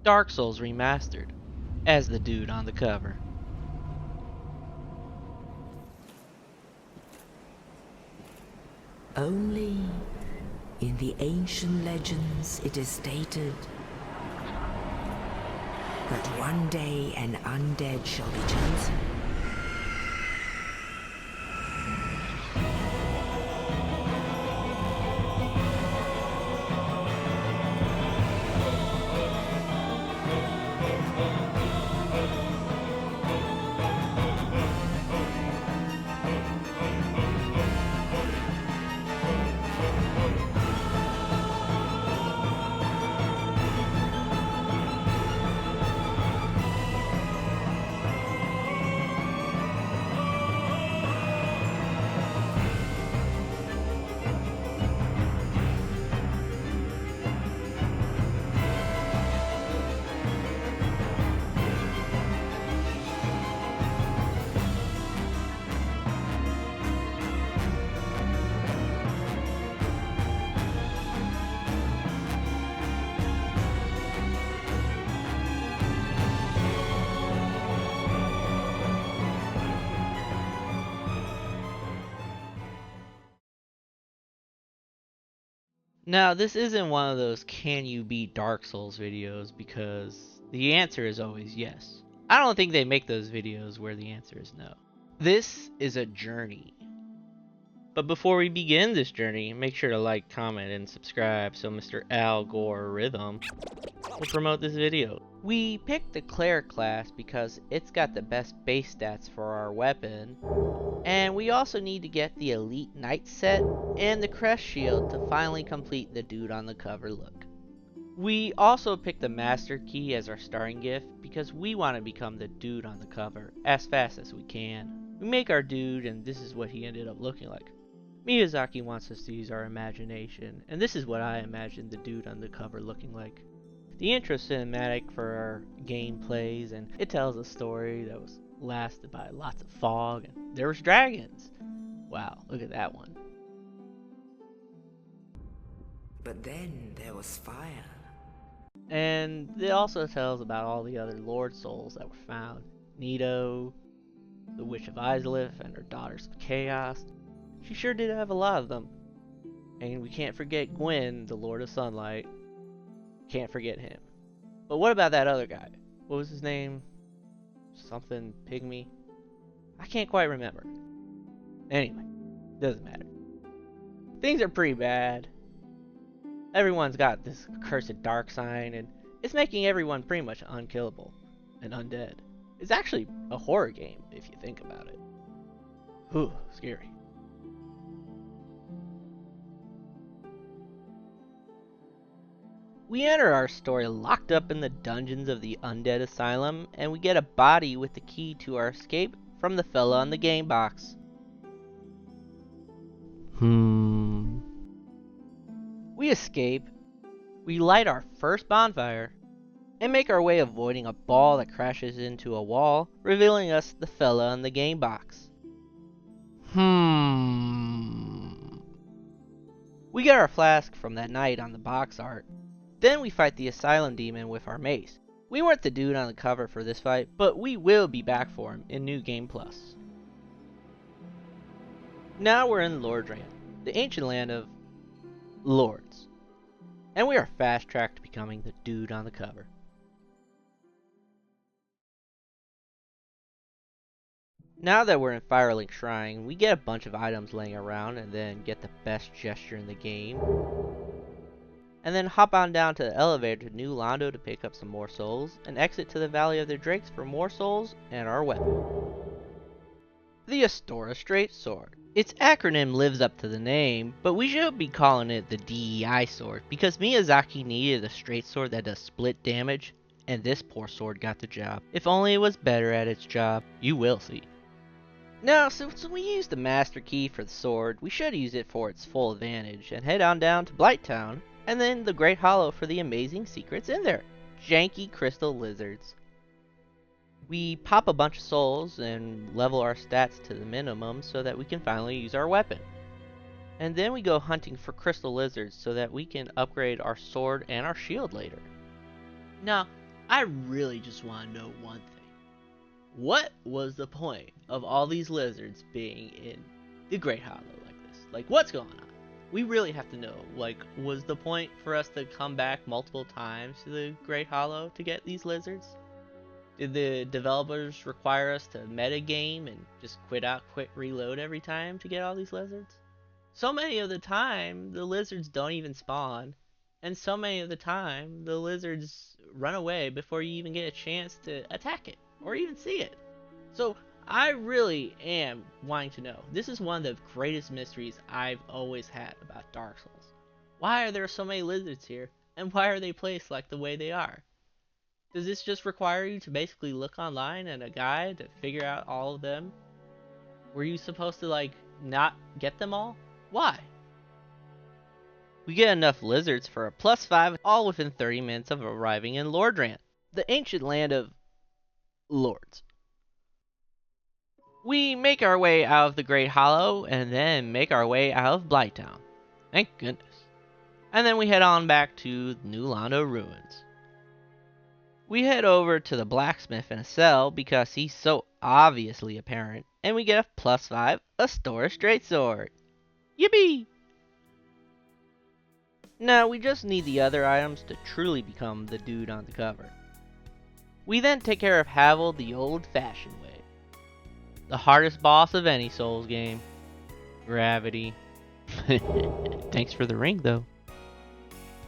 Dark Souls Remastered, as the dude on the cover. Only in the ancient legends it is stated that one day an undead shall be chosen. Now, this isn't one of those can you beat Dark Souls videos, because the answer is always yes. I don't think they make those videos where the answer is no. This is a journey. But before we begin this journey, make sure to like, comment, and subscribe so Mr. Algorithm will promote this video. We picked the Cleric class because it's got the best base stats for our weapon, and we also need to get the Elite Knight set and the Crest Shield to finally complete the dude on the cover look. We also picked the Master Key as our starting gift because we want to become the dude on the cover as fast as we can. We make our dude, and this is what he ended up looking like. Miyazaki wants us to use our imagination, and this is what I imagined the dude on the cover looking like. The intro cinematic for our game plays, and it tells a story that was lasted by lots of fog, and there was dragons. Wow, look at that one. But then there was fire. And it also tells about all the other Lord Souls that were found. Nito, the Witch of Izalith, and her Daughters of Chaos. She sure did have a lot of them. And we can't forget Gwyn, the Lord of Sunlight. Can't forget him. But what about that other guy? What was his name? Something Pygmy? I can't quite remember. Anyway, doesn't matter. Things are pretty bad. Everyone's got this cursed dark sign, and it's making everyone pretty much unkillable and undead. It's actually a horror game, if you think about it. Whew, scary. We enter our story locked up in the dungeons of the Undead Asylum, and we get a body with the key to our escape from the fella on the game box. We escape, we light our first bonfire, and make our way avoiding a ball that crashes into a wall, revealing us the fella on the game box. We get our flask from that night on the box art. Then we fight the Asylum Demon with our mace. We weren't the dude on the cover for this fight, but we will be back for him in New Game Plus. Now we're in Lordran, the ancient land of lords. And we are fast-tracked to becoming the dude on the cover. Now that we're in Firelink Shrine, we get a bunch of items laying around and then get the best gesture in the game. And then hop on down to the elevator to New Londo to pick up some more souls, and exit to the Valley of the Drakes for more souls and our weapon. The Astora Straight Sword. Its acronym lives up to the name, but we should be calling it the DEI sword, because Miyazaki needed a straight sword that does split damage, and this poor sword got the job. If only it was better at its job, you will see. Now, since we used the Master Key for the sword, we should use it for its full advantage, and head on down to Blighttown, and then the Great Hollow for the amazing secrets in there. Janky crystal lizards. We pop a bunch of souls and level our stats to the minimum so that we can finally use our weapon. And then we go hunting for crystal lizards so that we can upgrade our sword and our shield later. Now, I really just want to know one thing. What was the point of all these lizards being in the Great Hollow like this? Like, what's going on? We really have to know. Like, was the point for us to come back multiple times to the Great Hollow to get these lizards? Did the developers require us to metagame and just quit, reload every time to get all these lizards? So many of the time, the lizards don't even spawn. And so many of the time, the lizards run away before you even get a chance to attack it or even see it. So I really am wanting to know. This is one of the greatest mysteries I've always had about Dark Souls. Why are there so many lizards here, and why are they placed like the way they are? Does this just require you to basically look online and a guide to figure out all of them? Were you supposed to, like, not get them all? Why? We get enough lizards for a +5, all within 30 minutes of arriving in Lordran, the ancient land of lords. We make our way out of the Great Hollow, and then make our way out of Blighttown. Thank goodness. And then we head on back to New Londo Ruins. We head over to the blacksmith in a cell because he's so obviously a parent, and we get a +5, a Stora Straightsword. Yippee! Now we just need the other items to truly become the dude on the cover. We then take care of Havel the old-fashioned way. The hardest boss of any Souls game. Gravity. Thanks for the ring, though.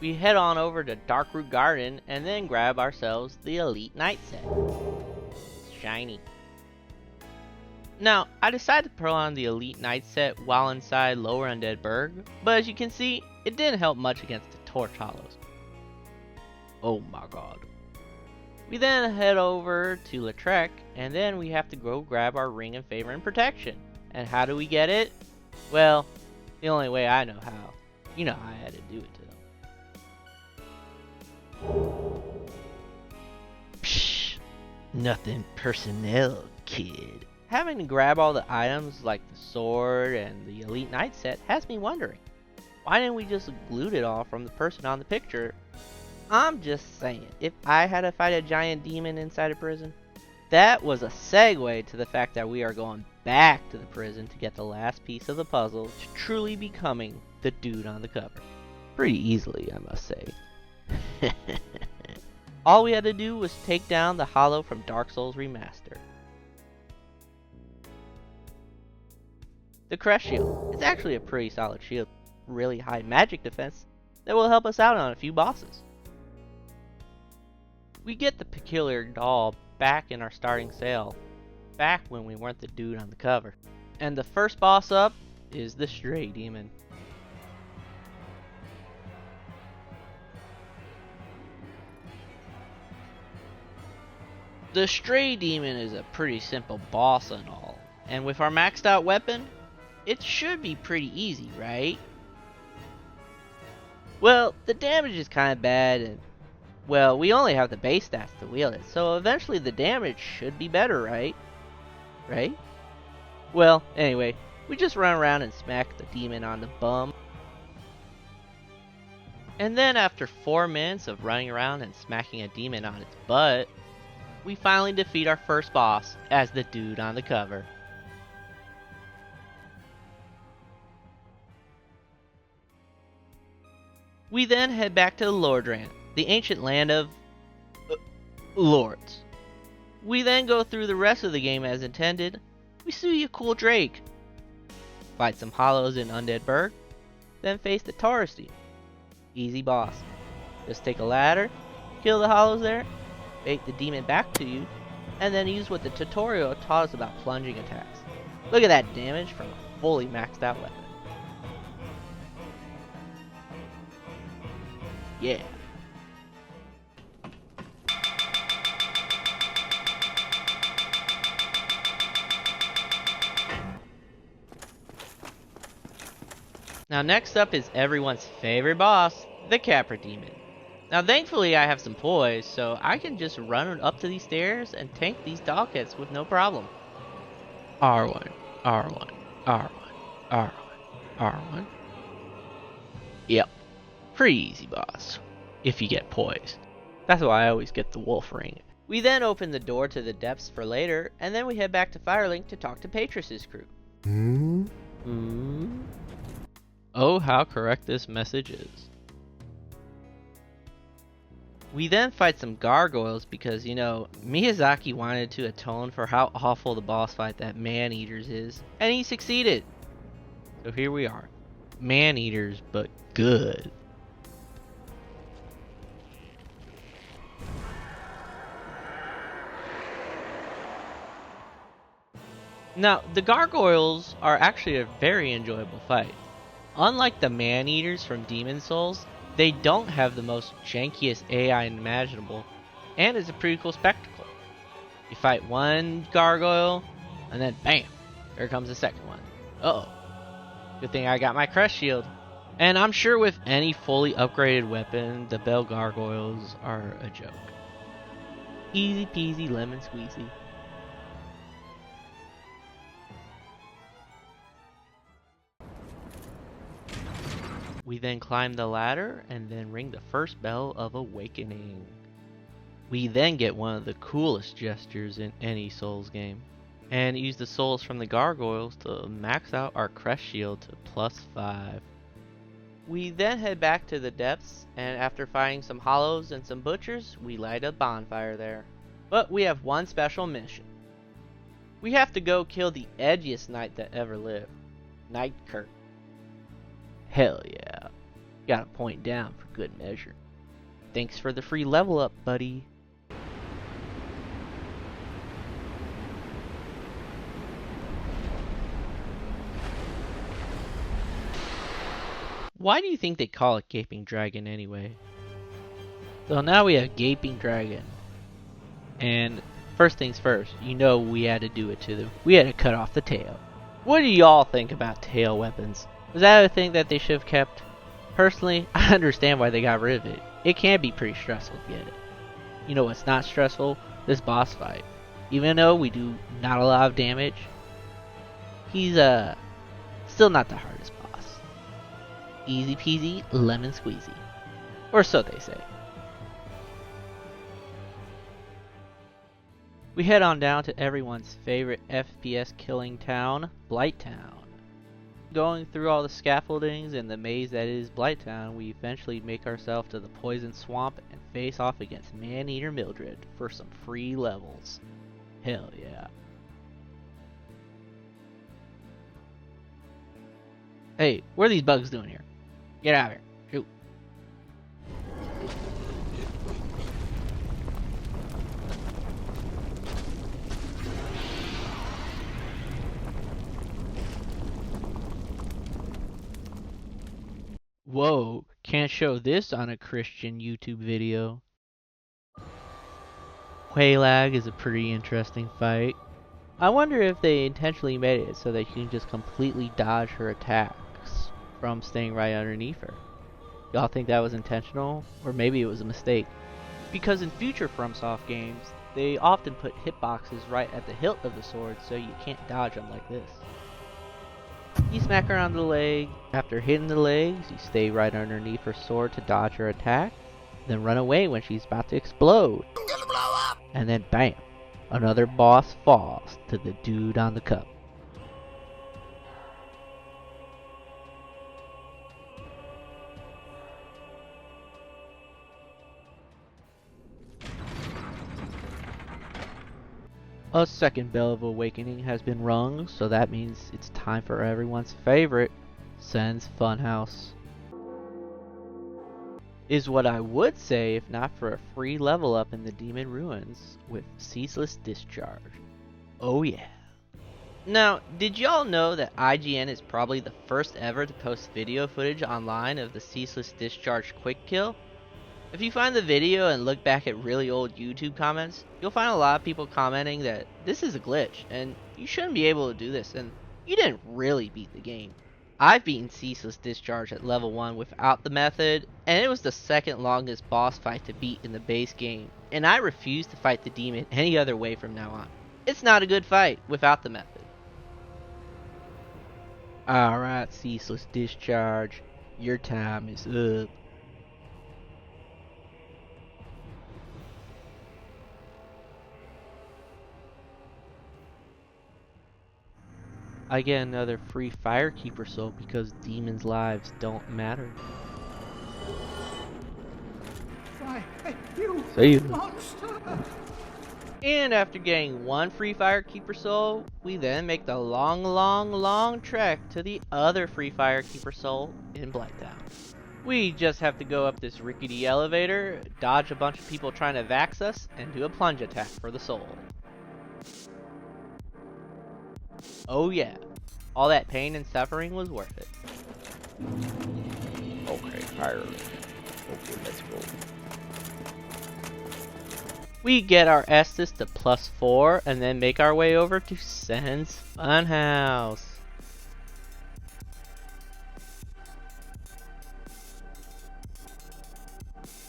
We head on over to Darkroot Garden and then grab ourselves the Elite Knight set. It's shiny. Now, I decided to put on the Elite Knight set while inside Lower Undead Burg, but as you can see, it didn't help much against the Torch Hollows. Oh my god. We then head over to Lautrec, and then we have to go grab our Ring of Favor and Protection. And how do we get it? Well, the only way I know how. You know how I had to do it to them. Psh, nothing personnel, kid. Having to grab all the items like the sword and the Elite Knight set has me wondering. Why didn't we just loot it all from the person on the picture? I'm just saying, if I had to fight a giant demon inside a prison. That was a segue to the fact that we are going back to the prison to get the last piece of the puzzle to truly becoming the dude on the cover. Pretty easily, I must say. All we had to do was take down the Hollow from Dark Souls Remastered. The Crest Shield. It's actually a pretty solid shield. Really high magic defense that will help us out on a few bosses. We get the Peculiar Doll back in our starting sale, back when we weren't the dude on the cover. And the first boss up is the Stray Demon. The Stray Demon is a pretty simple boss and all, and with our maxed out weapon, it should be pretty easy, right? Well, the damage is kind of bad, and well, we only have the base stats to wield it, so eventually the damage should be better, right? Right? Well, anyway, we just run around and smack the demon on the bum. And then after 4 minutes of running around and smacking a demon on its butt, we finally defeat our first boss as the dude on the cover. We then head back to Lordran, the ancient land of lords. We then go through the rest of the game as intended. We see a cool Drake, fight some hollows in Undead Burg, then face the Touristy. Easy boss. Just take a ladder, kill the hollows there, bait the demon back to you, and then use what the tutorial taught us about plunging attacks. Look at that damage from a fully maxed out weapon. Yeah. Now next up is everyone's favorite boss, the Capra Demon. Now thankfully I have some poise, so I can just run up to these stairs and tank these dog hits with no problem. R1, R1, R1, R1, R1. Yep. Pretty easy boss, if you get poised. That's why I always get the wolf ring. We then open the door to the depths for later, and then we head back to Firelink to talk to Patris's crew. Oh, how correct this message is. We then fight some gargoyles because, you know, Miyazaki wanted to atone for how awful the boss fight that Man-Eaters is, and he succeeded. So here we are. Man-Eaters, but good. Now, the gargoyles are actually a very enjoyable fight. Unlike the Man-Eaters from Demon Souls, they don't have the most jankiest AI imaginable, and it's a pretty cool spectacle. You fight one gargoyle, and then bam, there comes the second one. Uh-oh. Good thing I got my crest shield. And I'm sure with any fully upgraded weapon, the bell gargoyles are a joke. Easy peasy lemon squeezy. We then climb the ladder and then ring the first bell of awakening. We then get one of the coolest gestures in any Souls game, and use the souls from the gargoyles to max out our crest shield to +5. We then head back to the depths, and after fighting some hollows and some butchers, we light a bonfire there. But we have one special mission. We have to go kill the edgiest knight that ever lived, Knight Kirk. Hell yeah. Got a point down for good measure. Thanks for the free level up, buddy. Why do you think they call it Gaping Dragon anyway? So now we have Gaping Dragon. And first things first, you know we had to do it to them. We had to cut off the tail. What do y'all think about tail weapons? Was that a thing that they should have kept? Personally, I understand why they got rid of it. It can be pretty stressful to get it. You know what's not stressful? This boss fight. Even though we do not a lot of damage, he's still not the hardest boss. Easy peasy, lemon squeezy. Or so they say. We head on down to everyone's favorite FPS killing town, Blighttown. Going through all the scaffoldings and the maze that is Blighttown, we eventually make ourselves to the poison swamp and face off against Man-Eater Mildred for some free levels. Hell yeah. Hey, what are these bugs doing here? Get out of here. Shoot. Whoa, can't show this on a Christian YouTube video. Quelaag is a pretty interesting fight. I wonder if they intentionally made it so that you can just completely dodge her attacks from staying right underneath her. Y'all think that was intentional? Or maybe it was a mistake? Because in future FromSoft games, they often put hitboxes right at the hilt of the sword so you can't dodge them like this. You smack her on the leg. After hitting the legs, you stay right underneath her sword to dodge her attack, then run away when she's about to explode. I'm gonna blow up! And then bam, another boss falls to the dude on the cup. A second bell of awakening has been rung, so that means it's time for everyone's favorite, Sen's Funhouse. Is what I would say if not for a free level up in the Demon Ruins with Ceaseless Discharge. Oh yeah. Now, did y'all know that IGN is probably the first ever to post video footage online of the Ceaseless Discharge quick kill? If you find the video and look back at really old YouTube comments, you'll find a lot of people commenting that this is a glitch and you shouldn't be able to do this and you didn't really beat the game. I've beaten Ceaseless Discharge at level 1 without the method, and it was the second longest boss fight to beat in the base game, and I refuse to fight the demon any other way from now on. It's not a good fight without the method. Alright, Ceaseless Discharge, your time is up. I get another free Firekeeper soul because demons' lives don't matter. Why, you See you. monster! And after getting one free Firekeeper soul, we then make the long trek to the other free Firekeeper soul in Blighttown. We just have to go up this rickety elevator, dodge a bunch of people trying to vax us, and do a plunge attack for the soul. Oh yeah, all that pain and suffering was worth it. Okay, fire. Okay, let's go. We get our Estus to +4 and then make our way over to Sen's Funhouse.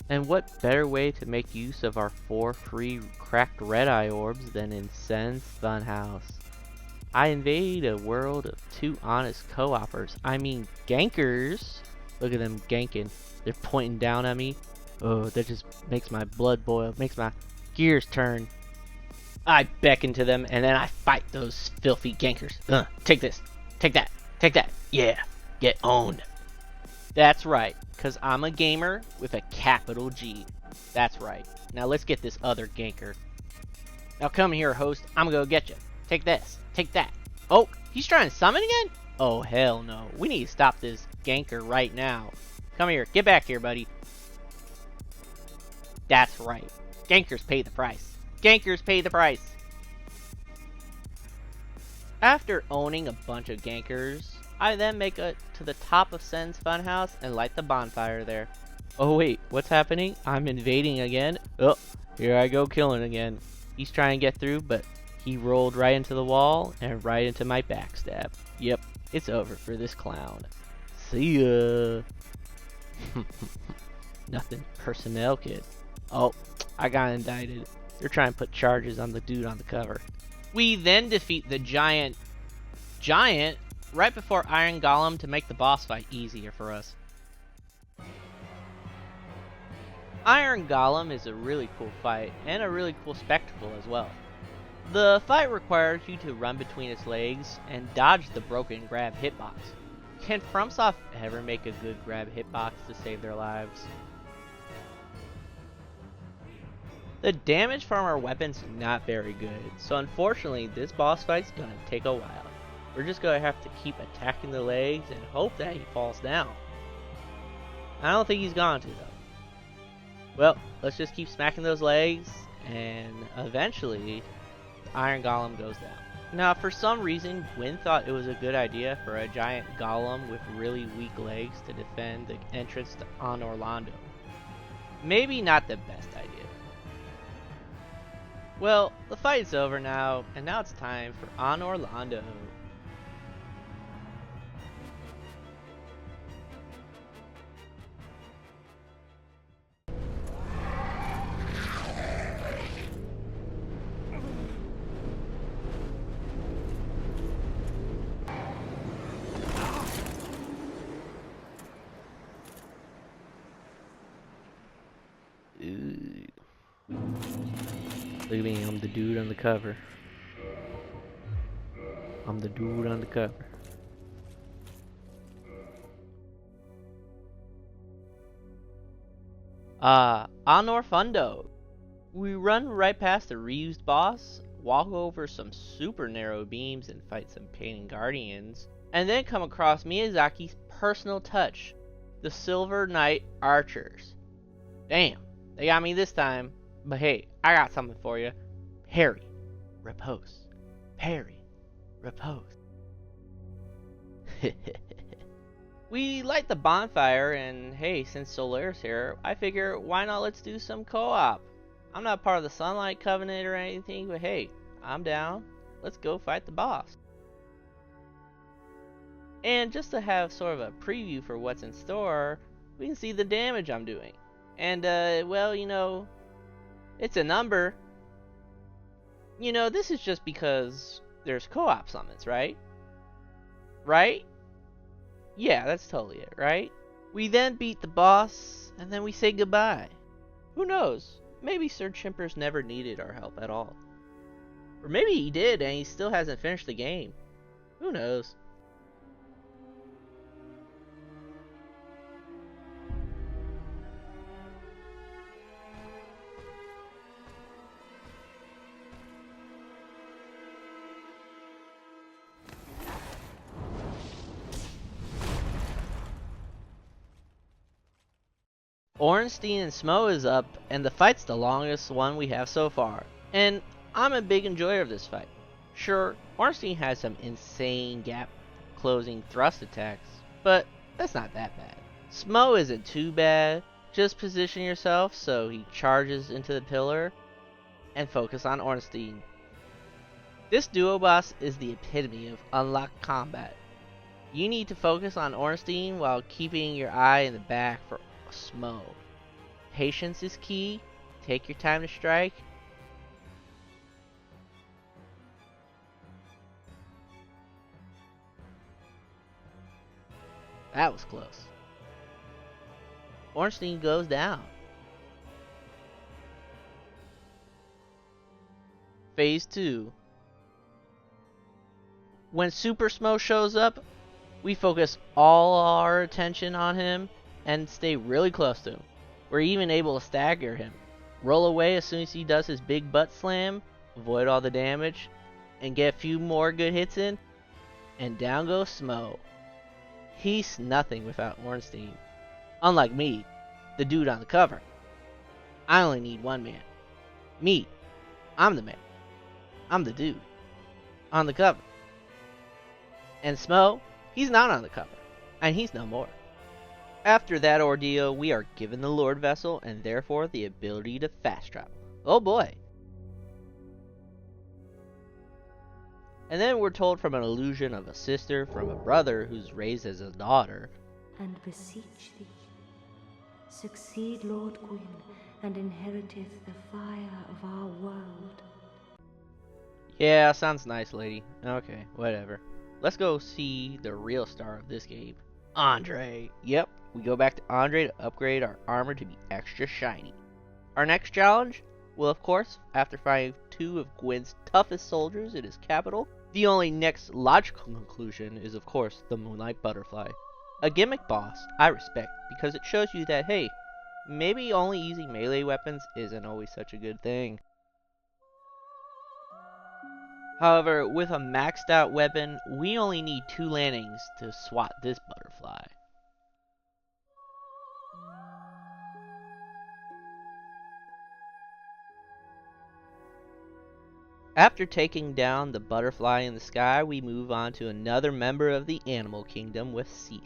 And what better way to make use of our 4 free cracked red eye orbs than in Sen's Funhouse? I invade a world of 2 honest co-opers. I mean gankers. Look at them ganking. They're pointing down at me. Oh, that just makes my blood boil. Makes my gears turn. I beckon to them and then I fight those filthy gankers. Take this. Take that. Take that. Yeah. Get owned. That's right. Because I'm a gamer with a capital G. That's right. Now let's get this other ganker. Now come here, host. I'm gonna go get you. Take this. Take that. Oh, he's trying to summon again? Oh, hell no. We need to stop this ganker right now. Come here. Get back here, buddy. That's right. Gankers pay the price. Gankers pay the price. After owning a bunch of gankers, I then make it to the top of Sen's Funhouse and light the bonfire there. Oh wait, what's happening? I'm invading again? Oh, here I go killing again. He's trying to get through, but he rolled right into the wall and right into my backstab. Yep, it's over for this clown. See ya. Nothing personnel, kid. Oh, I got indicted. They're trying to put charges on the dude on the cover. We then defeat the giant right before Iron Golem to make the boss fight easier for us. Iron Golem is a really cool fight and a really cool spectacle as well. The fight requires you to run between its legs and dodge the broken grab hitbox. Can FromSoft ever make a good grab hitbox to save their lives? The damage from our weapon's not very good, so unfortunately this boss fight's gonna take a while. We're just gonna have to keep attacking the legs and hope that he falls down. I don't think he's going to though. Well, let's just keep smacking those legs and eventually the Iron Golem goes down. Now for some reason Gwyn thought it was a good idea for a giant golem with really weak legs to defend the entrance to Anor Londo. Maybe not the best idea. Well, the fight's over now, and now it's time for Anor Londo. Look at me, I'm the dude on the cover. I'm the dude on the cover. Anor Fundo. We run right past the reused boss, walk over some super narrow beams and fight some painted guardians, and then come across Miyazaki's personal touch, the Silver Knight Archers. Damn, they got me this time. But hey, I got something for you. Parry, repose. Parry, repose. We light the bonfire, and hey, since Solaire's here, I figure why not let's do some co-op. I'm not part of the Sunlight Covenant or anything, but hey, I'm down. Let's go fight the boss. And just to have sort of a preview for what's in store, we can see the damage I'm doing. And well, you know, it's a number. You know, this is just because there's co-op summons, right? Right? Yeah, that's totally it, right? We then beat the boss, and then we say goodbye. Who knows? Maybe Sir Chimpers never needed our help at all. Or maybe he did, and he still hasn't finished the game. Who knows? Ornstein and Smo is up, and the fight's the longest one we have so far. And I'm a big enjoyer of this fight. Sure, Ornstein has some insane gap closing thrust attacks, but that's not that bad. Smo isn't too bad. Just position yourself so he charges into the pillar and focus on Ornstein. This duo boss is the epitome of unlocked combat. You need to focus on Ornstein while keeping your eye in the back for Smo. Patience is key. Take your time to strike. That was close. Ornstein goes down. Phase 2. When Super Smo shows up, we focus all our attention on him and stay really close to him. We're even able to stagger him. Roll away as soon as he does his big butt slam, avoid all the damage, and get a few more good hits in, and down goes Smo. He's nothing without Ornstein. Unlike me, the dude on the cover. I only need one man. Me. I'm the man. I'm the dude. On the cover. And Smo, he's not on the cover. And he's no more. After that ordeal, we are given the Lord Vessel and therefore the ability to fast travel. Oh boy. And then we're told from an illusion of a sister from a brother who's raised as a daughter. And beseech thee, succeed Lord Gwyn, and inheriteth the fire of our world. Yeah, sounds nice, lady. Okay, whatever. Let's go see the real star of this game, Andre. Yep, we go back to Andre to upgrade our armor to be extra shiny. Our next challenge? Well, of course, after fighting 2 of Gwyn's toughest soldiers in his capital, the only next logical conclusion is, of course, the Moonlight Butterfly. A gimmick boss I respect because it shows you that, hey, maybe only using melee weapons isn't always such a good thing. However, with a maxed out weapon, we only need 2 landings to swat this butterfly. After taking down the butterfly in the sky, we move on to another member of the animal kingdom with Reseathe.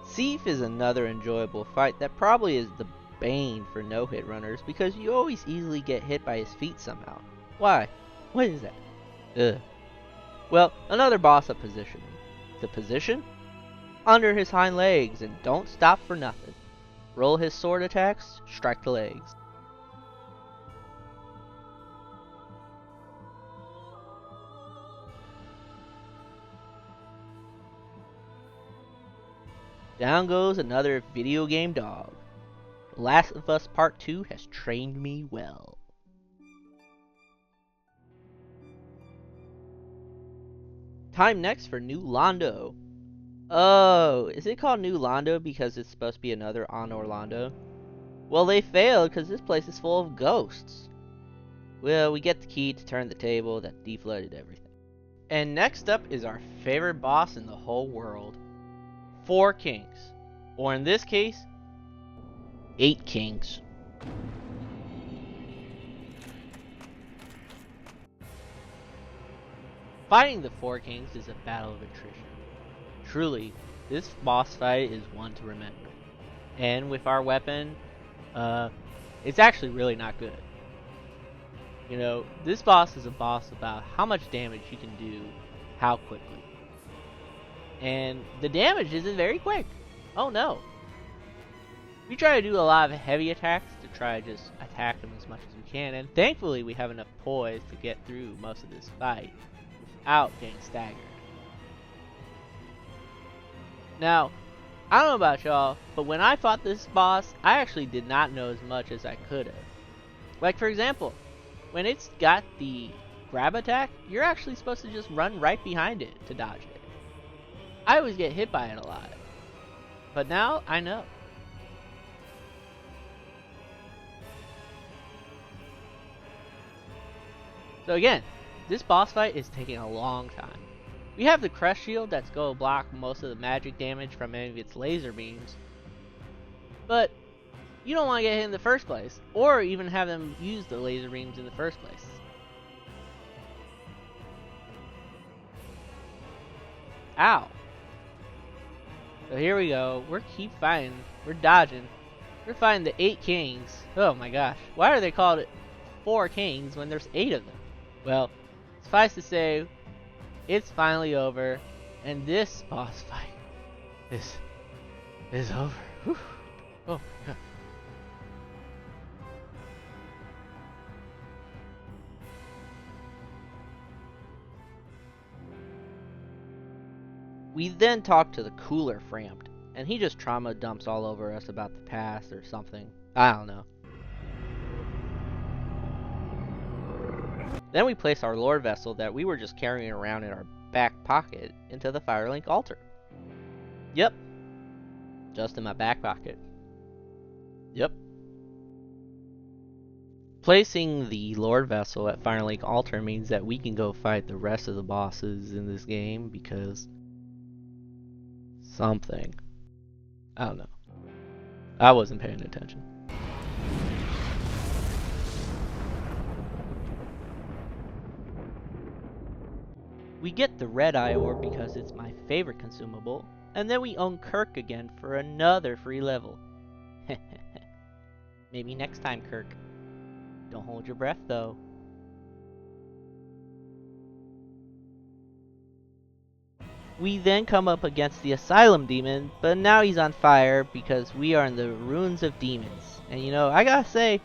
Reseathe is another enjoyable fight that probably is the bane for no-hit runners because you always easily get hit by his feet somehow. Why? What is that? Ugh. Well, another boss of positioning. The position? Under his hind legs and don't stop for nothing. Roll his sword attacks, strike the legs. Down goes another video game dog. The Last of Us Part 2 has trained me well. Time next for New Londo. Oh, is it called New Londo because it's supposed to be another Anor Londo? Well, they failed because this place is full of ghosts. Well, we get the key to turn the table that deflooded everything. And next up is our favorite boss in the whole world. 4 kings. Or in this case, 8 kings. Fighting the 4 kings is a battle of attrition. Truly, this boss fight is one to remember. And with our weapon, it's actually really not good. You know, this boss is a boss about how much damage you can do, how quickly. And the damage isn't very quick. Oh no. We try to do a lot of heavy attacks to try to just attack them as much as we can, and thankfully we have enough poise to get through most of this fight without getting staggered. Now, I don't know about y'all, but when I fought this boss, I actually did not know as much as I could have. Like, for example, when it's got the grab attack, you're actually supposed to just run right behind it to dodge it. I always get hit by it a lot, but now I know. So again, this boss fight is taking a long time. We have the Crest Shield that's going to block most of the magic damage from any of its laser beams, but you don't want to get hit in the first place, or even have them use the laser beams in the first place. Ow. So here we go, we're keep fighting, we're dodging, we're fighting the 8 kings. Oh my gosh, why are they called 4 kings when there's 8 of them? Well, suffice to say, it's finally over, and this boss fight is over. Whew. Oh my god. We then talk to the cooler Frampt, and he just trauma dumps all over us about the past or something. I don't know. Then we place our Lord Vessel that we were just carrying around in our back pocket into the Firelink altar. Yep. Just in my back pocket. Yep. Placing the Lord Vessel at Firelink altar means that we can go fight the rest of the bosses in this game because something. I don't know. I wasn't paying attention. We get the Red Eye Orb because it's my favorite consumable, and then we own Kirk again for another free level. Maybe next time, Kirk. Don't hold your breath, though. We then come up against the Asylum Demon, but now he's on fire because we are in the Ruins of Demons. And you know, I gotta say,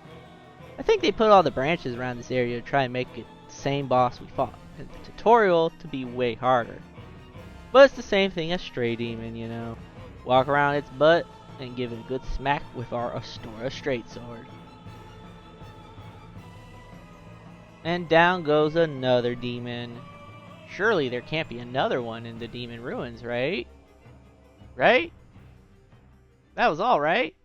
I think they put all the branches around this area to try and make it the same boss we fought in the tutorial to be way harder. But it's the same thing as Stray Demon, you know. Walk around its butt and give it a good smack with our Astora Straight Sword. And down goes another demon. Surely there can't be another one in the Demon Ruins, right? Right? That was all, right?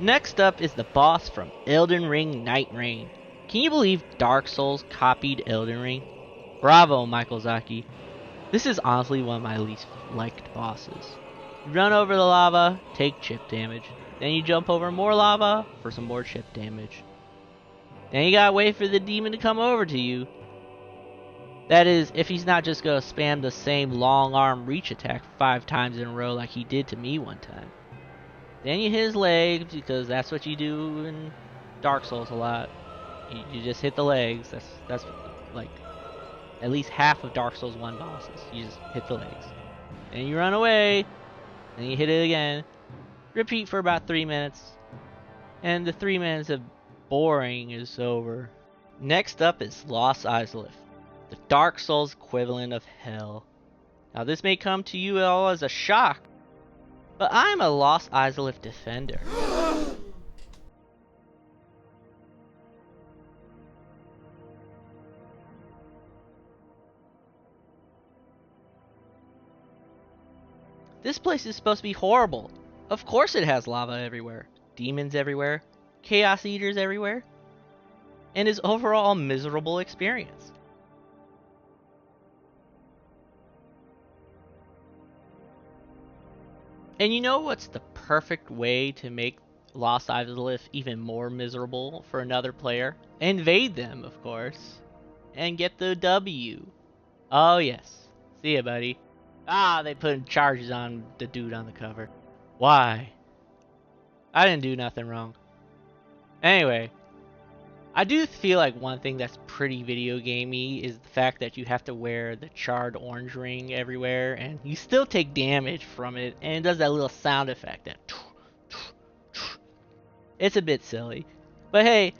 Next up is the boss from Elden Ring Night Rain. Can you believe Dark Souls copied Elden Ring? Bravo, Miyazaki. This is honestly one of my least liked bosses. You run over the lava, take chip damage. Then you jump over more lava for some more chip damage. Then you gotta wait for the demon to come over to you. That is, if he's not just gonna spam the same long arm reach attack 5 times in a row like he did to me one time. Then you hit his legs, because that's what you do in Dark Souls a lot. You just hit the legs. That's like at least half of Dark Souls 1 bosses. You just hit the legs. Then you run away. Then you hit it again. Repeat for about 3 minutes. And the 3 minutes of boring is over. Next up is Lost Izalith, the Dark Souls equivalent of hell. Now this may come to you all as a shock, but I'm a Lost Izalith defender. This place is supposed to be horrible. Of course it has lava everywhere, demons everywhere, chaos eaters everywhere, and is overall a miserable experience. And you know what's the perfect way to make Lost Izalith even more miserable for another player? Invade them, of course, and get the W. Oh yes. See ya, buddy. Ah, they put charges on the dude on the cover. Why? I didn't do nothing wrong. Anyway, I do feel like one thing that's pretty video gamey is the fact that you have to wear the charred orange ring everywhere, and you still take damage from it, and it does that little sound effect. It's a bit silly. But hey,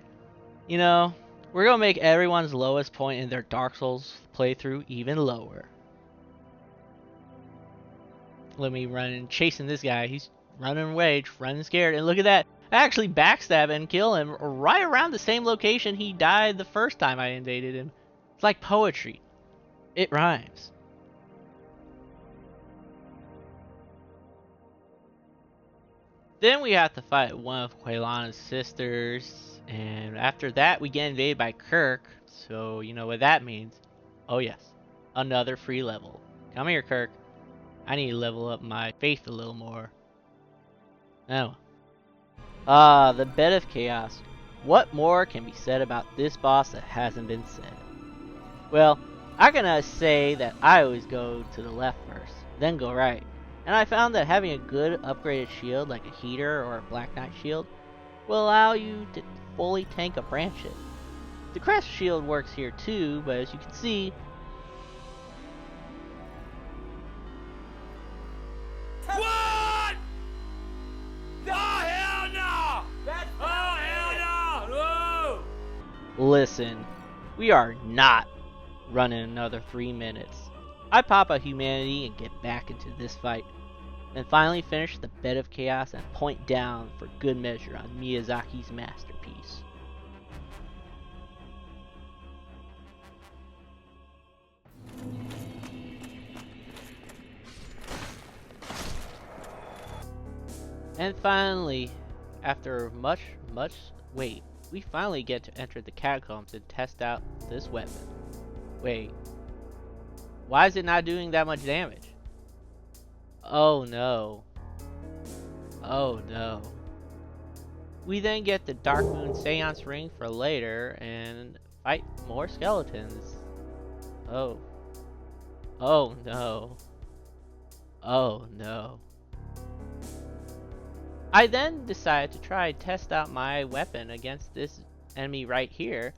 you know, we're gonna make everyone's lowest point in their Dark Souls playthrough even lower. Let me run and chasing this guy. He's running away, running scared, and look at that. I actually backstab and kill him right around the same location he died the first time I invaded him. It's like poetry. It rhymes. Then we have to fight one of Quelana's sisters, and after that we get invaded by Kirk, so you know what that means. Oh yes, another free level. Come here, Kirk. I need to level up my faith a little more. Oh. Ah, the Bed of Chaos. What more can be said about this boss that hasn't been said? Well, I'm gonna say that I always go to the left first, then go right. And I found that having a good upgraded shield like a heater or a Black Knight shield will allow you to fully tank a branch hit. The crest shield works here too, but as you can see, What? Oh hell no! Oh hell no! No! listen, we are not running another 3 minutes. I pop a humanity and get back into this fight. Then finally finish the Bed of Chaos and point down for good measure on Miyazaki's masterpiece. And finally, after much wait, we finally get to enter the catacombs and test out this weapon. Wait, why is it not doing that much damage? Oh no. Oh no. We then get the Dark Moon Seance Ring for later and fight more skeletons. Oh. Oh no. Oh no. I then decided to try and test out my weapon against this enemy right here.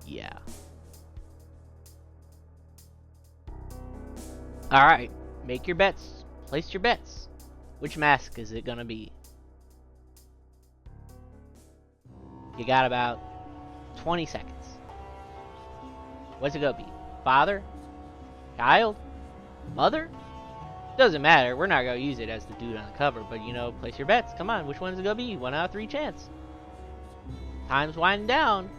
Yeah. Alright, make your bets. Place your bets. Which mask is it gonna be? You got about 20 seconds. What's it gonna be? Father? Child? Mother? Doesn't matter, we're not gonna use it as the dude on the cover, but you know, place your bets. Come on, which one's it gonna be? 1 out of 3 chance. Time's winding down.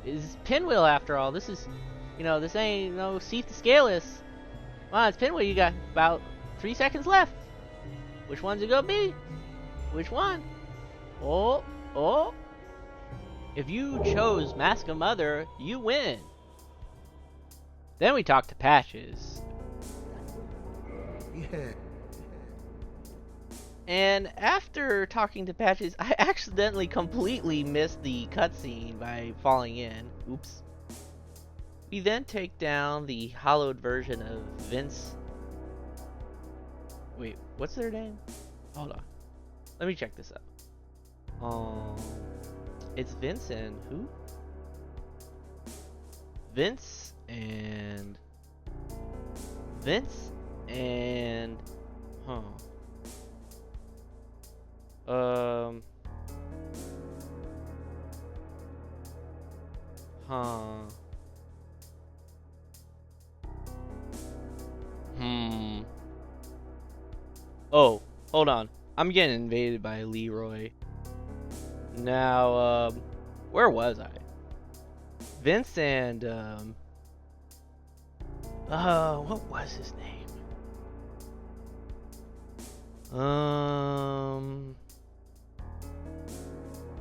It's Pinwheel after all. This is, you know, this ain't no Seath the Scaleless. Come on, it's Pinwheel. You got about 3 seconds left. Which one's it gonna be? Which one? Oh, oh. If you chose Mask of Mother, you win. Then we talk to Patches. Yeah. And after talking to Patches, I accidentally completely missed the cutscene by falling in. Oops. We then take down the hollowed version of Vince. Wait, what's their name? Hold on. Let me check this out. It's Vince and who? Vince and... Oh, hold on. I'm getting invaded by Leroy. Now, where was I? Vince and, what was his name?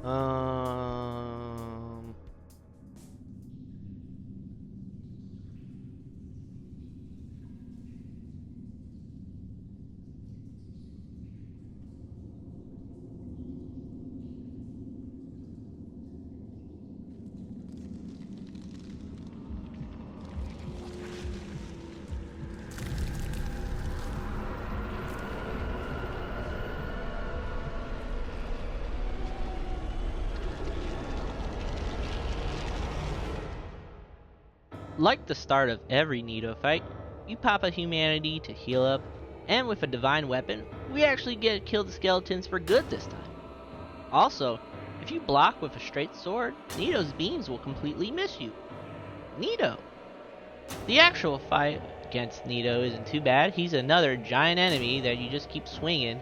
Um, like the start of every Nito fight, you pop a humanity to heal up, and with a divine weapon, we actually get to kill the skeletons for good this time. Also, if you block with a straight sword, Nito's beams will completely miss you. Nito! The actual fight against Nito isn't too bad. He's another giant enemy that you just keep swinging.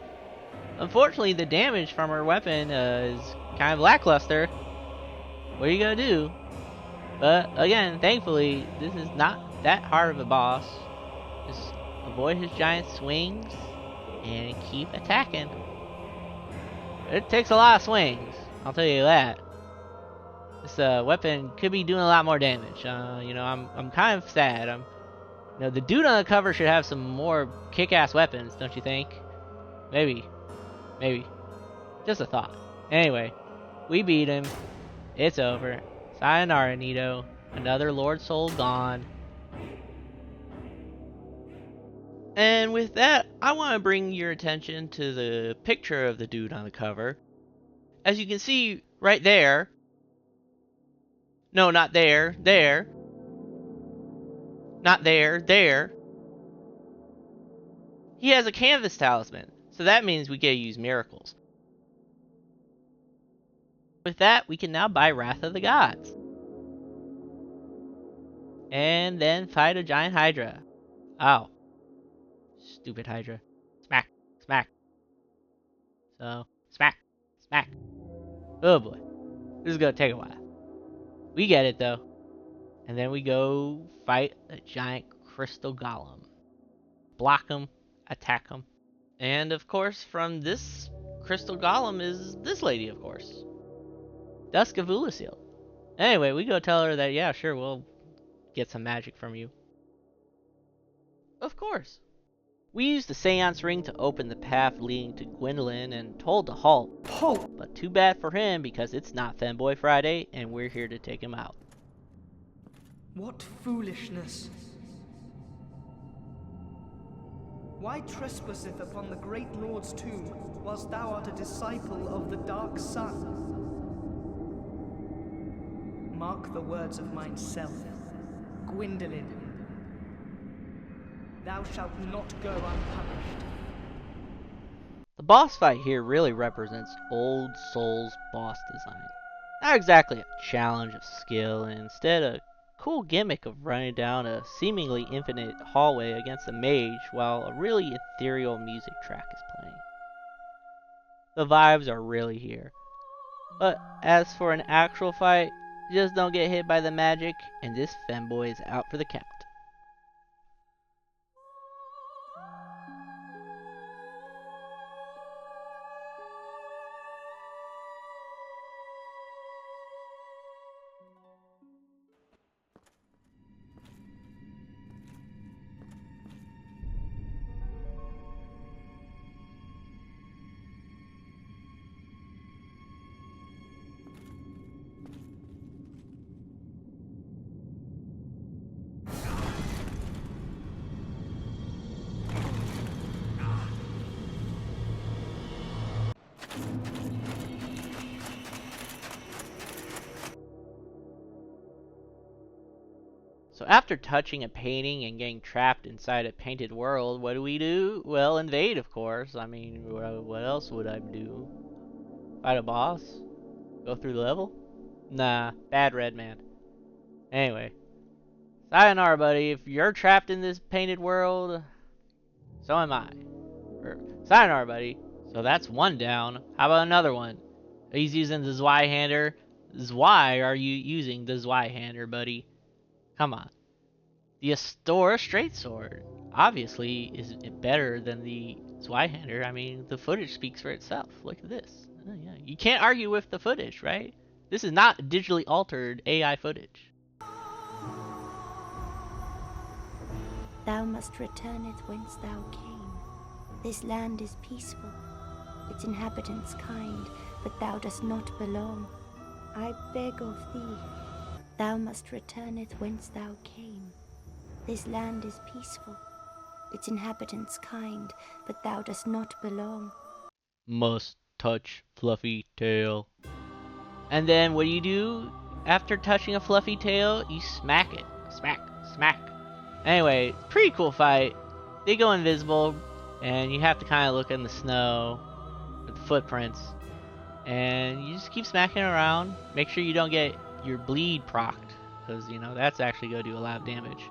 Unfortunately, the damage from her weapon is kind of lackluster. What are you gonna do? But again, thankfully, this is not that hard of a boss. Just avoid his giant swings and keep attacking. It takes a lot of swings, I'll tell you that. This weapon could be doing a lot more damage. I'm kind of sad. The dude on the cover should have some more kick-ass weapons, don't you think? Maybe. Just a thought. Anyway, we beat him. It's over. Sayonara, Nito. Another Lord Soul gone. And with that, I want to bring your attention to the picture of the dude on the cover. As you can see right there. No, not there. There. Not there. There. He has a canvas talisman. So that means we get to use miracles. With that, we can now buy Wrath of the Gods. And then fight a giant Hydra. Ow. Stupid Hydra. Smack. Smack. So, smack. Smack. Oh boy. This is gonna take a while. We get it though. And then we go fight a giant crystal golem. Block him. Attack him. And of course, from this crystal golem is this lady, of course. Dusk of Ulasil. Anyway, we go tell her that, yeah, sure, we'll get some magic from you. Of course. We used the seance ring to open the path leading to Gwyndolin and told to halt. Halt! But too bad for him because it's not Femboy Friday and we're here to take him out. What foolishness! Why trespasseth upon the great Lord's tomb, whilst thou art a disciple of the Dark Sun? Mark the words of myself, Gwyndolin. Thou shalt not go unpunished. The boss fight here really represents Old Soul's boss design. Not exactly a challenge of skill, and instead a cool gimmick of running down a seemingly infinite hallway against a mage while a really ethereal music track is playing. The vibes are really here. But as for an actual fight, just don't get hit by the magic, and this femboy is out for the count. So after touching a painting and getting trapped inside a painted world, what do? Well, invade, of course. I mean, what else would I do? Fight a boss? Go through the level? Nah, bad red man. Anyway, sayonara, buddy. If you're trapped in this painted world, so am I. Sayonara, buddy. So that's one down. How about another one? He's using the Zweihander. Why are you using the Zweihander, buddy? Come on. The Astora Straight Sword obviously is better than the Zweihander. I mean, the footage speaks for itself. Look at this. Oh, yeah. You can't argue with the footage, right? This is not digitally altered AI footage. Thou must returneth whence thou came. This land is peaceful, its inhabitants kind, but thou dost not belong. I beg of thee, thou must returneth whence thou came. This land is peaceful, its inhabitants kind, but thou dost not belong. Must touch fluffy tail. And then what do? After touching a fluffy tail, you smack it. Smack, smack. Anyway, pretty cool fight. They go invisible, and you have to kind of look in the snow with the footprints. And you just keep smacking around. Make sure you don't get your bleed procced, because, you know, that's actually going to do a lot of damage.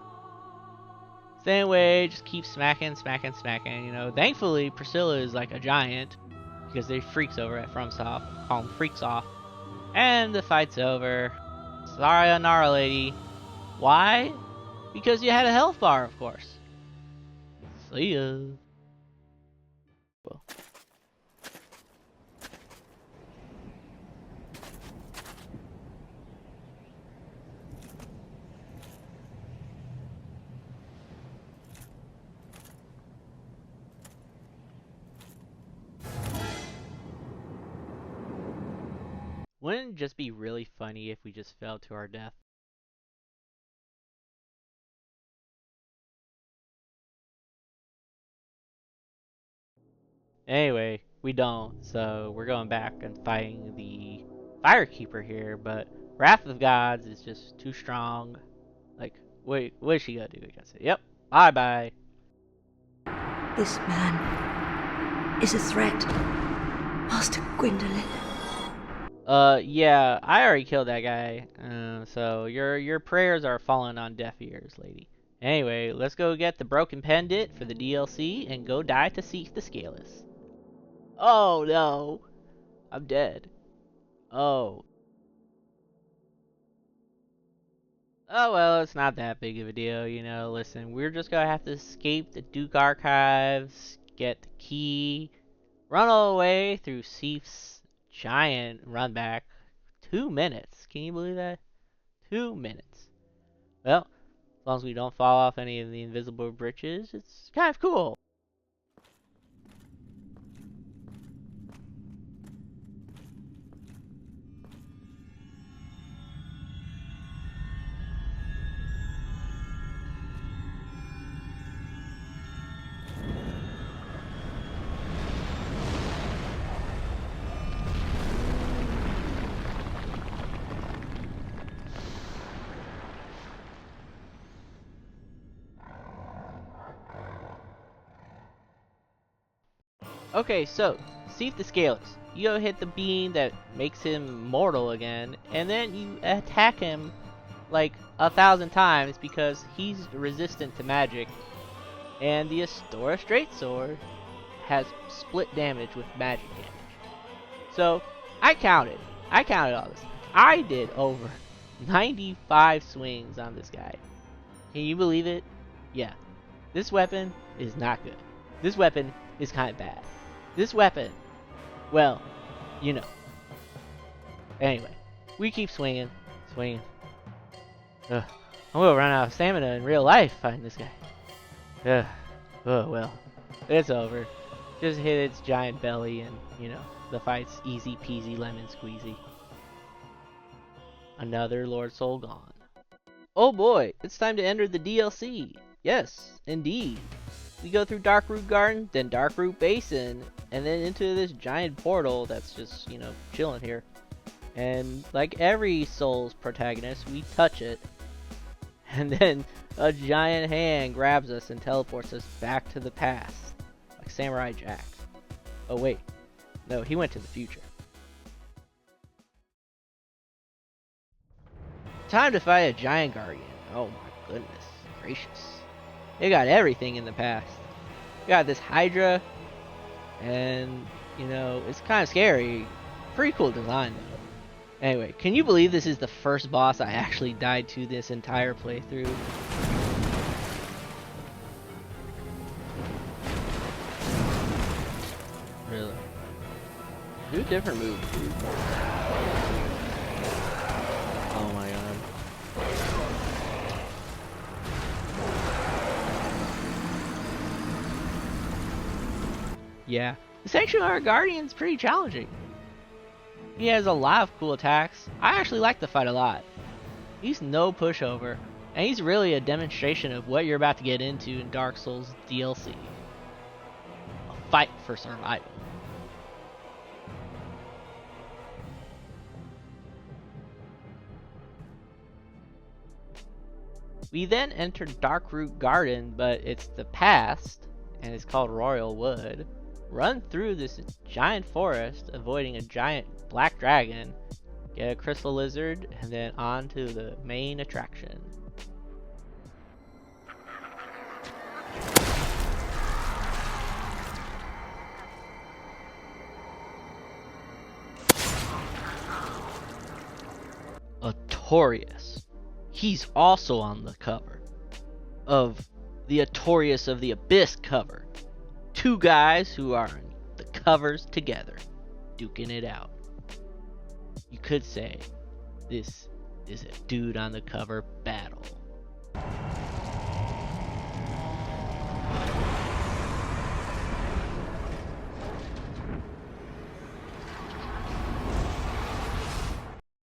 Same way, just keep smacking, smacking, smacking. You know, thankfully, Priscilla is like a giant, because they freaks over at FromSoft. Call them freaks off. And the fight's over. Sorry, Anor lady. Why? Because you had a health bar, of course. See ya. Well. Wouldn't it just be really funny if we just fell to our death? Anyway, we don't, so we're going back and fighting the Firekeeper here, but Wrath of Gods is just too strong. Like, wait, what is she gonna do? I guess. Yep, bye-bye. This man is a threat, Master Gwyndolin. Yeah, I already killed that guy, so your prayers are falling on deaf ears, lady. Anyway, let's go get the Broken Pendant for the DLC and go die to seek the Scaleless. Oh no, I'm dead. Oh. Oh well, it's not that big of a deal, you know. Listen, we're just gonna have to escape the Duke Archives, get the key, run all the way through Seif's giant run back. 2 minutes. Can you believe that? 2 minutes. Well, as long as we don't fall off any of the invisible bridges, it's kind of cool. Okay, so, Seif the Scaleless. You go hit the beam that makes him mortal again, and then you attack him like 1,000 times because he's resistant to magic. And the Astora Straightsword has split damage with magic damage. So, I counted all this. I did over 95 swings on this guy. Can you believe it? Yeah. This weapon is not good. This weapon is kind of bad. This weapon, well, you know. Anyway, we keep swinging. I'm gonna run out of stamina in real life fighting this guy. Oh well, it's over. Just hit its giant belly and, you know, the fight's easy peasy lemon squeezy. Another Lord Soul gone. Oh boy, it's time to enter the DLC. Yes, indeed. We go through Darkroot Garden, then Darkroot Basin, and then into this giant portal that's just, you know, chilling here. And like every Souls protagonist, we touch it, and then a giant hand grabs us and teleports us back to the past, like Samurai Jack. Oh wait, no, he went to the future. Time to fight a giant guardian. Oh my goodness gracious. They got everything in the past. We got this Hydra, and, you know, it's kind of scary. Pretty cool design, though. Anyway, can you believe this is the first boss I actually died to this entire playthrough? Really? Dude? different moves, dude. Oh my god. Yeah, the Sanctuary Guardian's pretty challenging. He has a lot of cool attacks. I actually like the fight a lot. He's no pushover, and he's really a demonstration of what you're about to get into in Dark Souls DLC. A fight for survival. We then enter Darkroot Garden, but it's the past, and it's called Royal Wood. Run through this giant forest, avoiding a giant black dragon, get a crystal lizard, and then on to the main attraction. Artorias. He's also on the cover of the Artorias of the Abyss cover. Two guys who are on the covers together, duking it out. You could say this is a dude on the cover battle.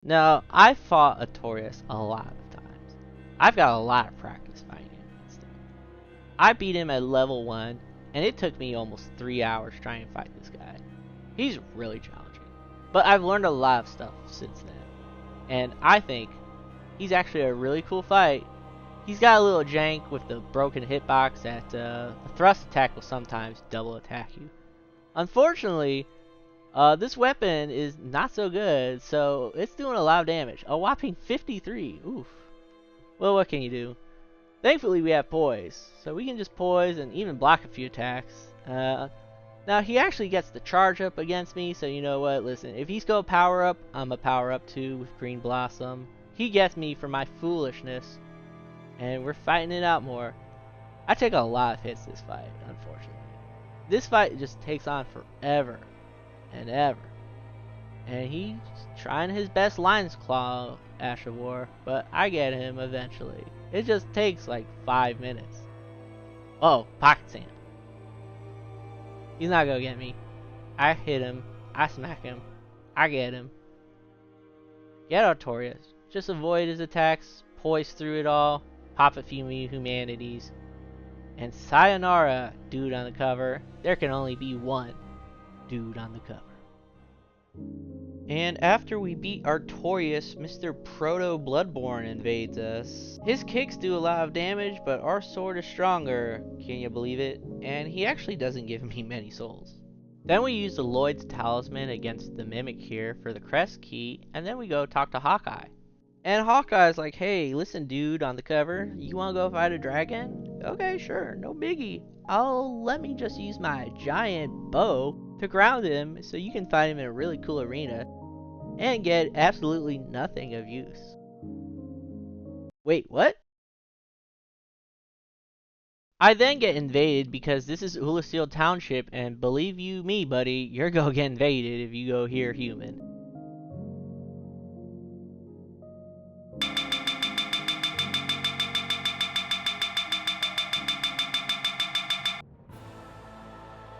Now, I've fought Artorias a lot of times. I've got a lot of practice fighting him and stuff. I beat him at level 1, and it took me almost 3 hours trying to fight this guy. He's really challenging. But I've learned a lot of stuff since then. And I think he's actually a really cool fight. He's got a little jank with the broken hitbox that the thrust attack will sometimes double attack you. Unfortunately, this weapon is not so good, so it's doing a lot of damage. A whopping 53. Oof. Well, what can you do? Thankfully, we have poise, so we can just poise and even block a few attacks. Now, he actually gets the charge up against me, so you know what? Listen, if he's going to power up, I'm a power up too with Green Blossom. He gets me for my foolishness, and we're fighting it out more. I take a lot of hits this fight, unfortunately. This fight just takes on forever and ever. And he's trying his best Lion's Claw Ash of War, but I get him eventually. It just takes like 5 minutes. Oh, Pocket Sand. He's not gonna get me. I hit him. I smack him. I get him. Get Artorias. Just avoid his attacks. Poise through it all. Pop a few humanities. And sayonara, dude on the cover. There can only be one dude on the cover. And after we beat Artorias, Mr. Proto Bloodborne invades us. His kicks do a lot of damage, but our sword is stronger, can you believe it? And he actually doesn't give me many souls. Then we use the Lloyd's Talisman against the Mimic here for the Crest Key, and then we go talk to Hawkeye. And Hawkeye's like, hey, listen dude on the cover, you wanna go fight a dragon? Okay, sure, no biggie. Let me just use my giant bow to ground him so you can fight him in a really cool arena and get absolutely nothing of use. Wait, what? I then get invaded because this is Ulysseal Township, and believe you me, buddy, you're gonna get invaded if you go here human.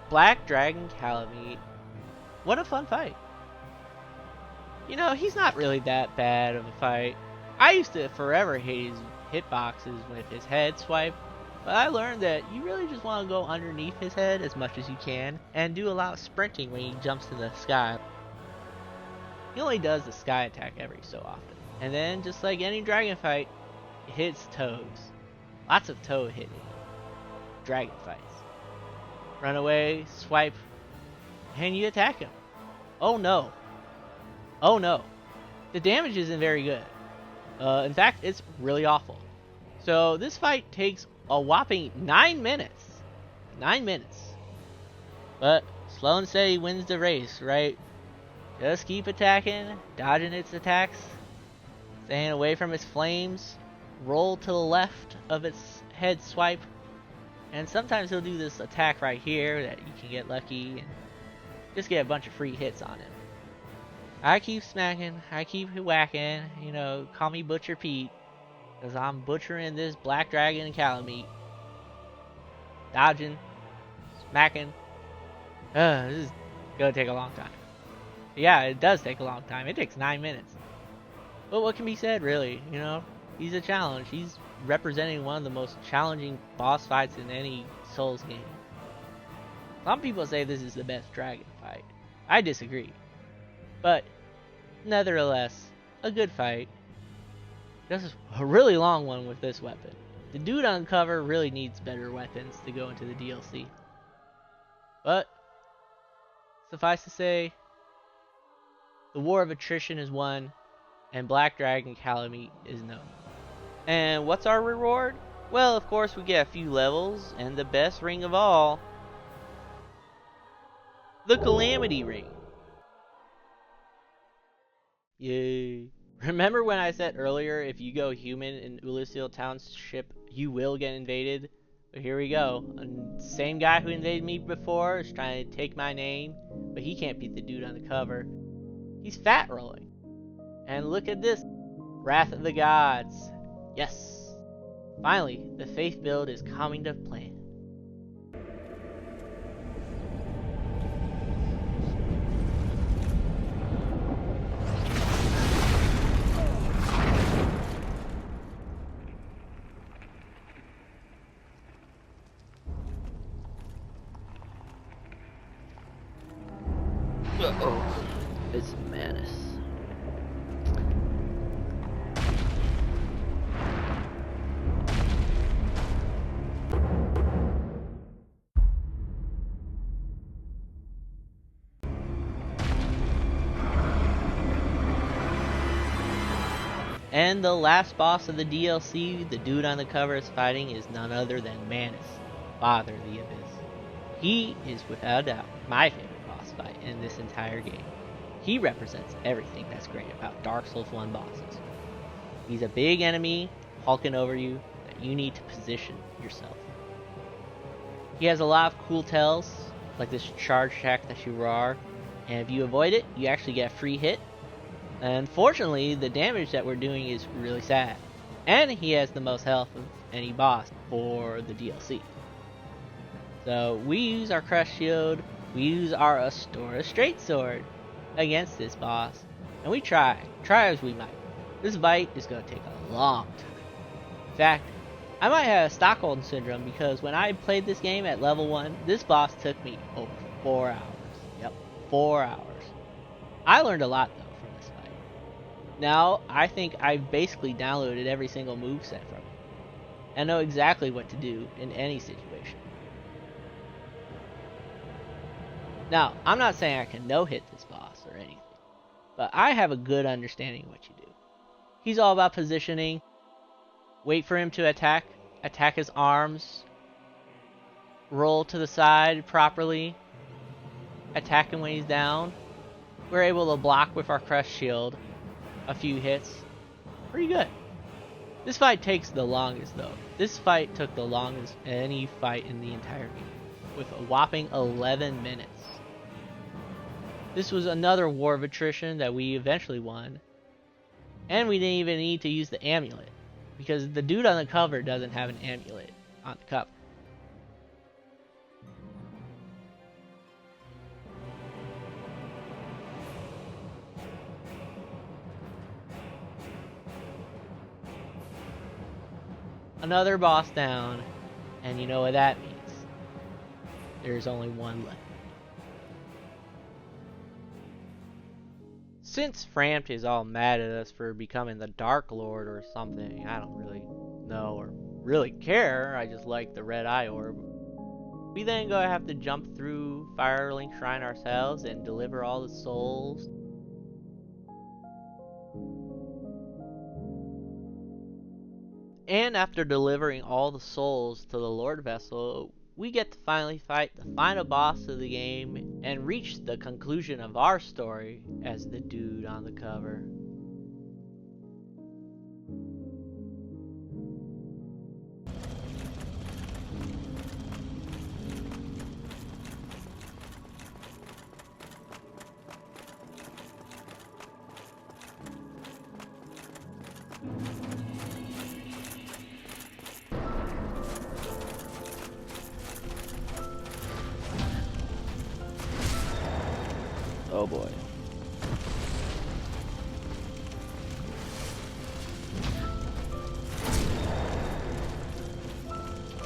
Black Dragon Calamite. What a fun fight. You know, he's not really that bad of a fight. I used to forever hate his hitboxes with his head swipe, but I learned that you really just want to go underneath his head as much as you can and do a lot of sprinting when he jumps to the sky. He only does the sky attack every so often. And then, just like any dragon fight, it hits toes. Lots of toe hitting. Dragon fights. Run away, swipe, and you attack him. Oh no. Oh no. The damage isn't very good. In fact, it's really awful. So this fight takes a whopping 9 minutes. 9 minutes. But slow and steady wins the race, right? Just keep attacking, dodging its attacks, staying away from its flames, roll to the left of its head swipe, and sometimes he'll do this attack right here that you can get lucky and just get a bunch of free hits on him. I keep smacking, I keep whacking, you know, call me Butcher Pete, because I'm butchering this black dragon and calamite. Dodging, smacking. This is gonna take a long time. Yeah, it does take a long time. It takes 9 minutes. But what can be said, really? You know, he's a challenge. He's representing one of the most challenging boss fights in any Souls game. Some people say this is the best dragon fight. I disagree. But, nevertheless, a good fight. Just a really long one with this weapon. The dude on cover really needs better weapons to go into the DLC. But, suffice to say, the war of attrition is won, and Black Dragon Calamite is known. And what's our reward? Well, of course, we get a few levels, and the best ring of all, the Calamity Ring. Yay. Remember when I said earlier, if you go human in Ulusil Township, you will get invaded? But here we go. The same guy who invaded me before is trying to take my name, but he can't beat the dude on the cover. He's fat rolling. And look at this. Wrath of the Gods. Yes. Finally, the faith build is coming to plan. Uh-oh. It's madness. And the last boss of the DLC, the dude on the cover is fighting, is none other than Manus, Father of the Abyss. He is without a doubt my favorite boss fight in this entire game. He represents everything that's great about Dark Souls 1 bosses. He's a big enemy hulking over you that you need to position yourself. He has a lot of cool tells, like this charge attack that you roar, and if you avoid it, you actually get a free hit. Unfortunately, the damage that we're doing is really sad. And he has the most health of any boss for the DLC. So we use our Crush Shield, we use our Astora Straight Sword against this boss, and we try as we might. This fight is going to take a long time. In fact, I might have Stockholm Syndrome because when I played this game at level 1, this boss took me over 4 hours. Yep, 4 hours. I learned a lot though from this fight. Now, I think I've basically downloaded every single moveset from it, and know exactly what to do in any situation. Now, I'm not saying I can no-hit this boss or anything, but I have a good understanding of what you do. He's all about positioning, wait for him to attack his arms, roll to the side properly, attack him when he's down. We're able to block with our Crush Shield a few hits. Pretty good. This fight takes the longest though. This fight took the longest any fight in the entire game, with a whopping 11 minutes. This was another war of attrition that we eventually won. And we didn't even need to use the amulet, because the dude on the cover doesn't have an amulet on the cover. Another boss down, and you know what that means. There's only one left. Since Frampt is all mad at us for becoming the Dark Lord or something, I don't really know or really care, I just like the red eye orb. We then go have to jump through Firelink Shrine ourselves and deliver all the souls. And after delivering all the souls to the Lord Vessel, we get to finally fight the final boss of the game and reach the conclusion of our story as the dude on the cover. Oh boy.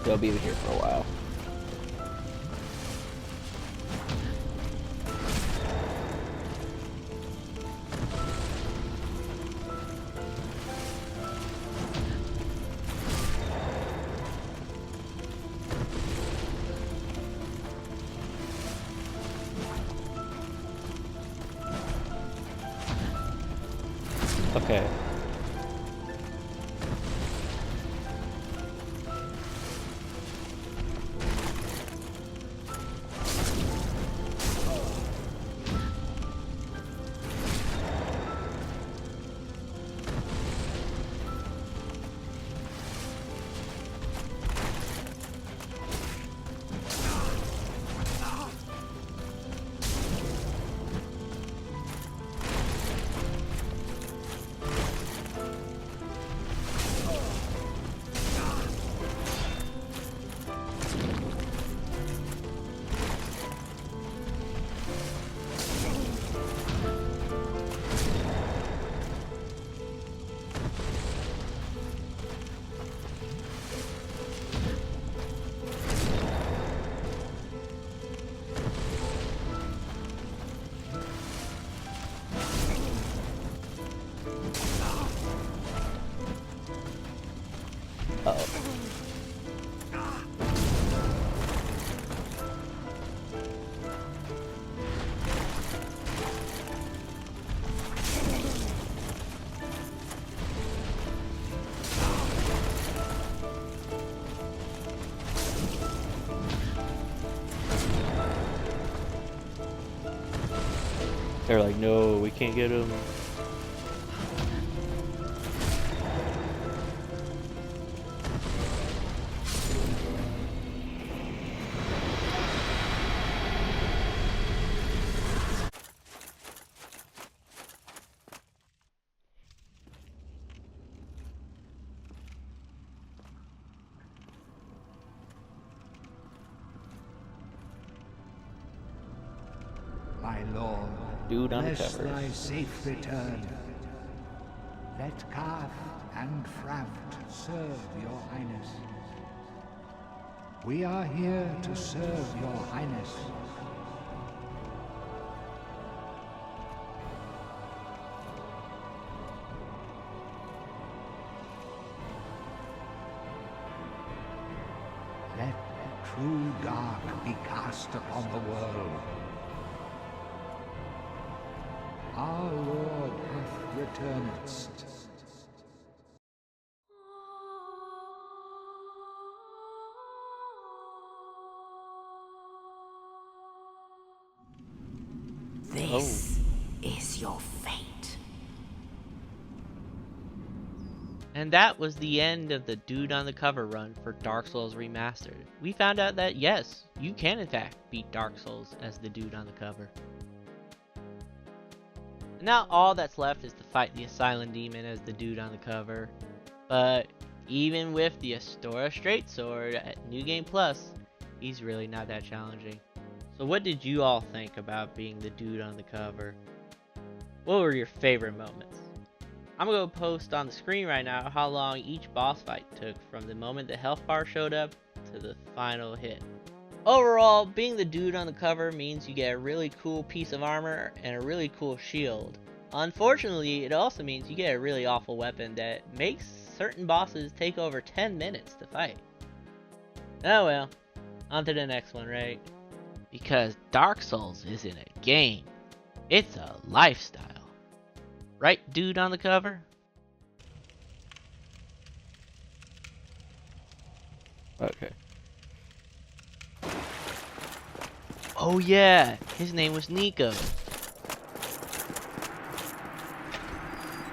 They'll be here for a while. Okay. They're like, no, we can't get him. My lord, Dude on the bless cover. thy safe return. Let Kath and Fraft serve your highness. We are here to serve your highness. Let true dark be cast upon the world. Our Lord hath returned. This is your fate. And that was the end of the Dude on the Cover run for Dark Souls Remastered. We found out that yes, you can in fact beat Dark Souls as the Dude on the Cover. And now all that's left is to fight the Asylum Demon as the Dude on the Cover. But even with the Astora Straight Sword at New Game Plus, he's really not that challenging. So what did you all think about being the Dude on the Cover? What were your favorite moments? I'm going to post on the screen right now how long each boss fight took from the moment the health bar showed up to the final hit. Overall, being the Dude on the Cover means you get a really cool piece of armor and a really cool shield. Unfortunately, it also means you get a really awful weapon that makes certain bosses take over 10 minutes to fight. Oh well, on to the next one, right? Because Dark Souls isn't a game, it's a lifestyle. Right, Dude on the Cover? Okay. Oh yeah, his name was Nico.